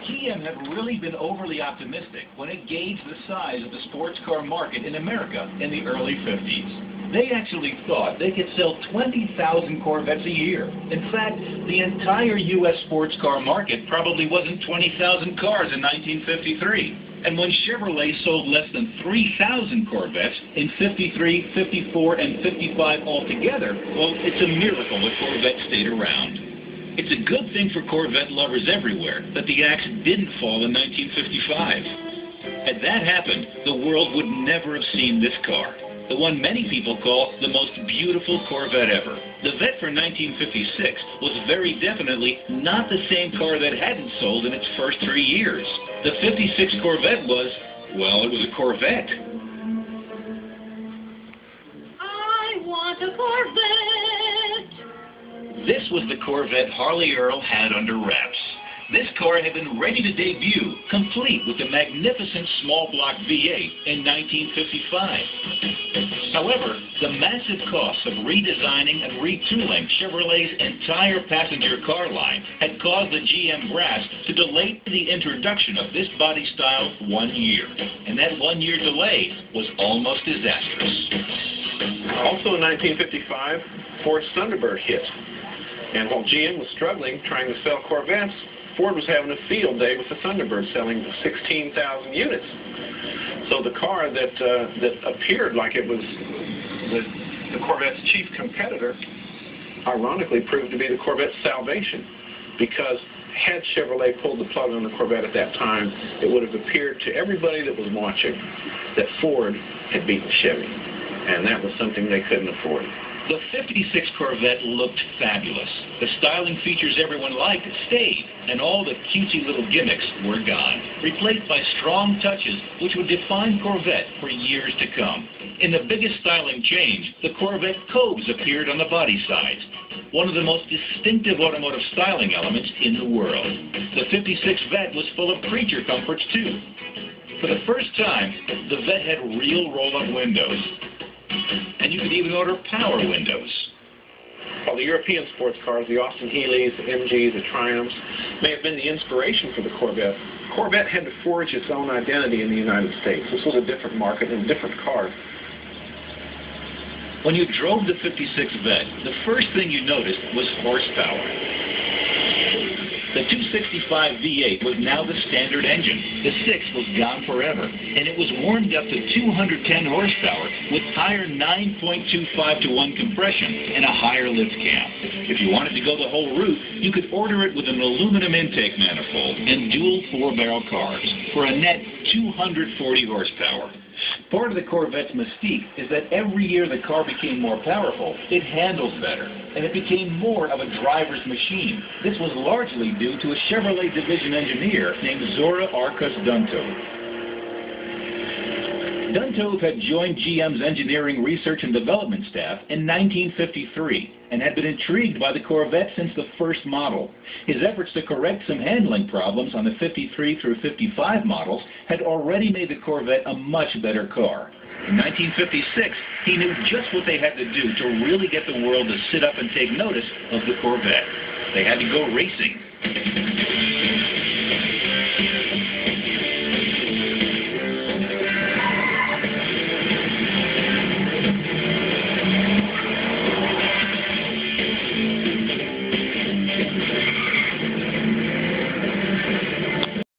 GM had really been overly optimistic when it gauged the size of the sports car market in America in the early 50s. They actually thought they could sell 20,000 Corvettes a year. In fact, the entire U.S. sports car market probably wasn't 20,000 cars in 1953. And when Chevrolet sold less than 3,000 Corvettes in 53, 54, and 55 altogether, well, it's a miracle that Corvette stayed around. It's a good thing for Corvette lovers everywhere that the axe didn't fall in 1955. Had that happened, the world would never have seen this car, the one many people call the most beautiful Corvette ever. The Vette for 1956 was very definitely not the same car that hadn't sold in its first 3 years. The 56 Corvette was, well, it was a Corvette. I want a Corvette. This was the Corvette Harley Earl had under wraps. This car had been ready to debut, complete with the magnificent small block V8 in 1955. However, the massive costs of redesigning and retooling Chevrolet's entire passenger car line had caused the GM brass to delay the introduction of this body style 1 year. And that 1 year delay was almost disastrous. Also in 1955, Ford's Thunderbird hit. And while GM was struggling trying to sell Corvettes, Ford was having a field day with the Thunderbird, selling 16,000 units. So the car that appeared like it was the Corvette's chief competitor, ironically proved to be the Corvette's salvation, because had Chevrolet pulled the plug on the Corvette at that time, it would have appeared to everybody that was watching that Ford had beaten Chevy, and that was something they couldn't afford. The 56 Corvette looked fabulous. The styling features everyone liked stayed, and all the cutesy little gimmicks were gone, replaced by strong touches which would define Corvette for years to come. In the biggest styling change, the Corvette Cobes appeared on the body sides, one of the most distinctive automotive styling elements in the world. The 56 Vette was full of creature comforts too. For the first time, the Vette had real roll-up windows. And you could even order power windows. While the European sports cars, the Austin Healey's, the MGs, the Triumphs, may have been the inspiration for the Corvette, Corvette had to forge its own identity in the United States. This was a different market and a different car. When you drove the 56 Vette, the first thing you noticed was horsepower. The 265 V8 was now the standard engine. The 6 was gone forever, and it was warmed up to 210 horsepower with higher 9.25-to-1 compression and a higher lift cam. If you wanted to go the whole route, you could order it with an aluminum intake manifold and dual 4-barrel carbs for a net 240 horsepower. Part of the Corvette's mystique is that every year the car became more powerful, it handles better, and it became more of a driver's machine. This was largely due to a Chevrolet division engineer named Zora Arcus Duntov. Duntov had joined GM's engineering research and development staff in 1953 and had been intrigued by the Corvette since the first model. His efforts to correct some handling problems on the 53 through 55 models had already made the Corvette a much better car. In 1956, he knew just what they had to do to really get the world to sit up and take notice of the Corvette. They had to go racing.